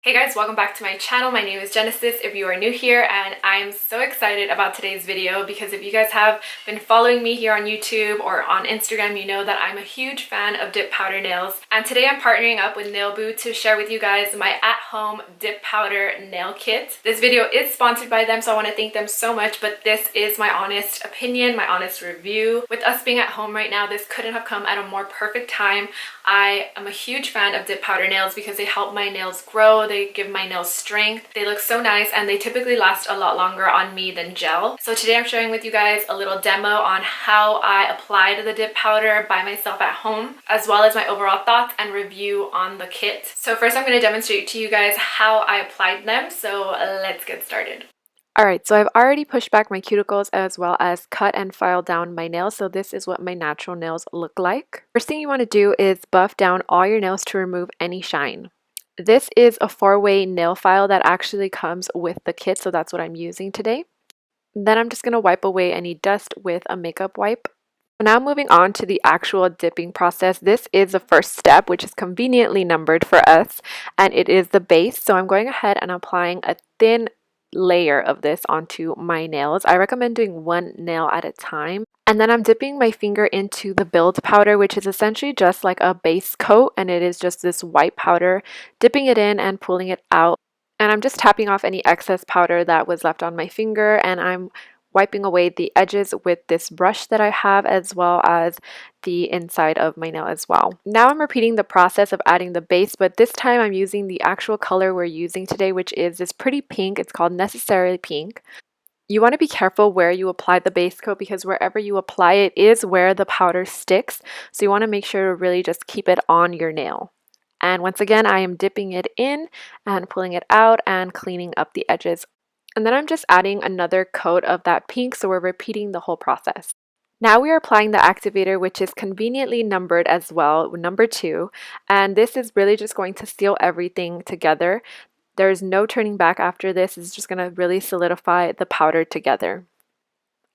Hey guys, welcome back to my channel. My name is Genesis if you are new here, and I am so excited about today's video because if you guys have been following me here on YouTube or on Instagram, you know that I'm a huge fan of dip powder nails. And today I'm partnering up with Nailboo to share with you guys my at-home dip powder nail kit. This video is sponsored by them, so I want to thank them so much, but this is my honest opinion, my honest review. With us being at home right now, this couldn't have come at a more perfect time. I am a huge fan of dip powder nails because they help my nails grow. They give my nails strength. They look so nice and they typically last a lot longer on me than gel. So today I'm sharing with you guys a little demo on how I applied the dip powder by myself at home, as well as my overall thoughts and review on the kit. So first I'm going to demonstrate to you guys how I applied them. So let's get started. Alright, so I've already pushed back my cuticles as well as cut and filed down my nails, so this is what my natural nails look like. First thing you want to do is buff down all your nails to remove any shine. This is a 4-way nail file that actually comes with the kit, so that's what I'm using today. Then I'm just going to wipe away any dust with a makeup wipe. Now moving on to the actual dipping process. This is the first step, which is conveniently numbered for us, and it is the base. So I'm going ahead and applying a thin layer of this onto my nails. I recommend doing one nail at a time. And then I'm dipping my finger into the build powder, which is essentially just like a base coat, and it is just this white powder, dipping it in and pulling it out. And I'm just tapping off any excess powder that was left on my finger, and I'm wiping away the edges with this brush that I have, as well as the inside of my nail as well. Now I'm repeating the process of adding the base, but this time I'm using the actual color we're using today, which is this pretty pink. It's called Necessarily Pink. You want to be careful where you apply the base coat because wherever you apply it is where the powder sticks. So you want to make sure to really just keep it on your nail. And once again, I am dipping it in and pulling it out and cleaning up the edges. And then I'm just adding another coat of that pink, so we're repeating the whole process. Now we are applying the activator, which is conveniently numbered as well, number 2. And this is really just going to seal everything together. There's no turning back after this. It's just going to really solidify the powder together.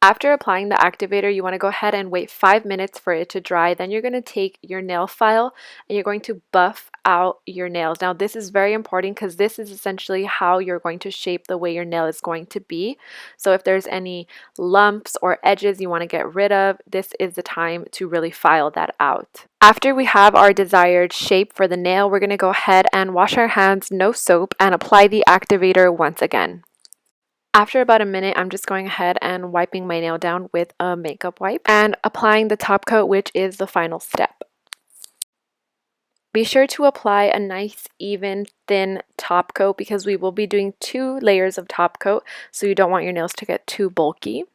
After applying the activator, you want to go ahead and wait 5 minutes for it to dry. Then you're going to take your nail file and you're going to buff out your nails. Now this is very important because this is essentially how you're going to shape the way your nail is going to be. So if there's any lumps or edges you want to get rid of, this is the time to really file that out. After we have our desired shape for the nail, we're going to go ahead and wash our hands, no soap, and apply the activator once again. After about a minute, I'm just going ahead and wiping my nail down with a makeup wipe and applying the top coat, which is the final step. Be sure to apply a nice, even, thin top coat because we will be doing 2 layers of top coat, so you don't want your nails to get too bulky.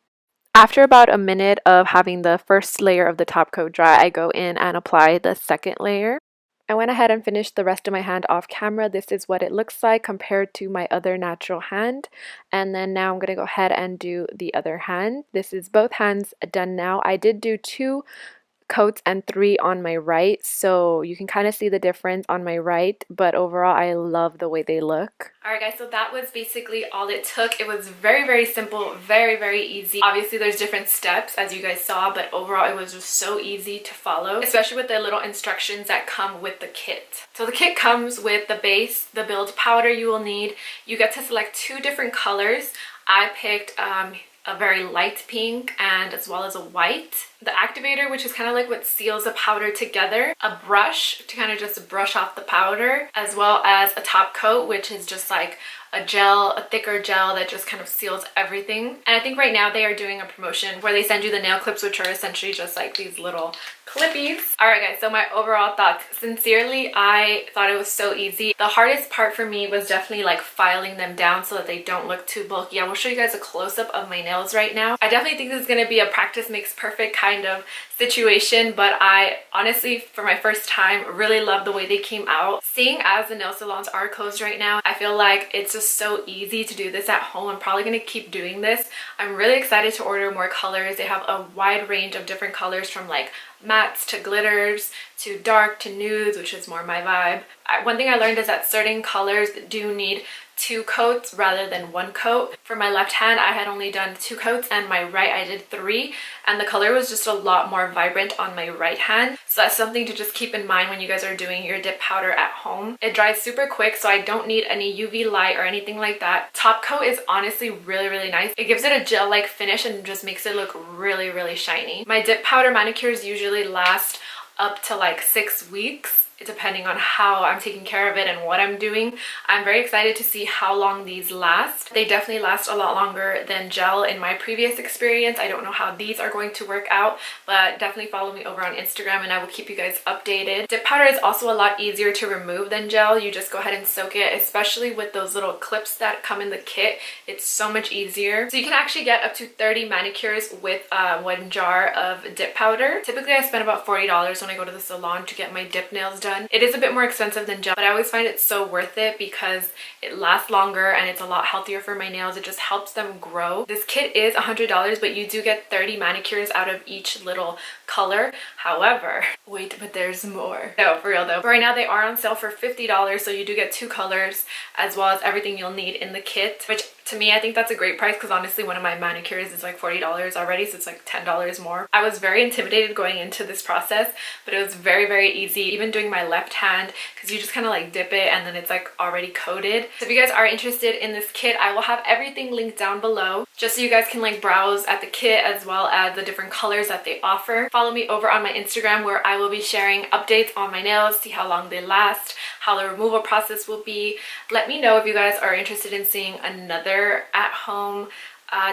After about a minute of having the first layer of the top coat dry, I go in and apply the second layer. I went ahead and finished the rest of my hand off camera. This is what it looks like compared to my other natural hand. And then now I'm going to go ahead and do the other hand. This is both hands done now. I did do 2 coats and 3 on my right, so you can kind of see the difference on my right, but overall I love the way they look. Alright guys, so that was basically all it took. It was very simple, very easy. Obviously there's different steps as you guys saw, but overall it was just so easy to follow, especially with the little instructions that come with the kit. So the kit comes with the base, the build powder you will need. You get to select 2 different colors. I picked a very light pink and as well as a white. The activator, which is kind of like what seals the powder together. A brush to kind of just brush off the powder, as well as a top coat, which is just like a gel, a thicker gel that just kind of seals everything. And I think right now they are doing a promotion where they send you the nail clips, which are essentially just like these little clippies. Alright guys, so my overall thoughts. Sincerely, I thought it was so easy. The hardest part for me was definitely like filing them down so that they don't look too bulky. I will show you guys a close-up of my nails right now. I definitely think this is going to be a practice makes perfect kind of situation, but I honestly, for my first time, really love the way they came out. Seeing as the nail salons are closed right now, I feel like it's just so easy to do this at home. I'm probably going to keep doing this. I'm really excited to order more colors. They have a wide range of different colors from like mattes to glitters to dark to nudes, which is more my vibe. One thing I learned is that certain colors do need 2 coats rather than 1 coat. For my left hand, I had only done 2 coats, and my right I did 3, and the color was just a lot more vibrant on my right hand. So that's something to just keep in mind when you guys are doing your dip powder at home. It dries super quick, so I don't need any UV light or anything like that. Top coat is honestly really nice. It gives it a gel-like finish and just makes it look really shiny. My dip powder manicures usually last up to like 6 weeks, depending on how I'm taking care of it and what I'm doing. I'm very excited to see how long these last. They definitely last a lot longer than gel in my previous experience. I don't know how these are going to work out, but definitely follow me over on Instagram and I will keep you guys updated. Dip powder is also a lot easier to remove than gel. You just go ahead and soak it, especially with those little clips that come in the kit. It's so much easier. So you can actually get up to 30 manicures with 1 jar of dip powder. Typically I spend about $40 when I go to the salon to get my dip nails done. It is a bit more expensive than gel, but I always find it so worth it because it lasts longer and it's a lot healthier for my nails. It just helps them grow. This kit is $100, but you do get 30 manicures out of each little color. However, wait, but there's more. No, for real though. Right now they are on sale for $50, so you do get 2 colors as well as everything you'll need in the kit, which to me, I think that's a great price because honestly, one of my manicures is like $40 already, so it's like $10 more. I was very intimidated going into this process, but it was very easy, even doing my left hand, because you just kind of like dip it and then it's like already coated. So if you guys are interested in this kit, I will have everything linked down below just so you guys can like browse at the kit as well as the different colors that they offer. Follow me over on my Instagram where I will be sharing updates on my nails, see how long they last, how the removal process will be. Let me know if you guys are interested in seeing another at-home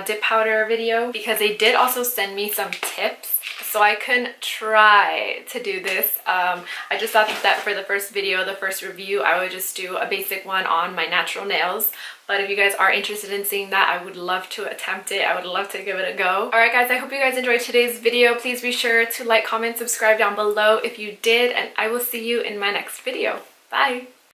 dip powder video, because they did also send me some tips so I can try to do this. I just thought that for the first video, the first review, I would just do a basic one on my natural nails. But if you guys are interested in seeing that, I would love to attempt it. I would love to give it a go. Alright guys, I hope you guys enjoyed today's video. Please be sure to like, comment, subscribe down below if you did, and I will see you in my next video. Bye!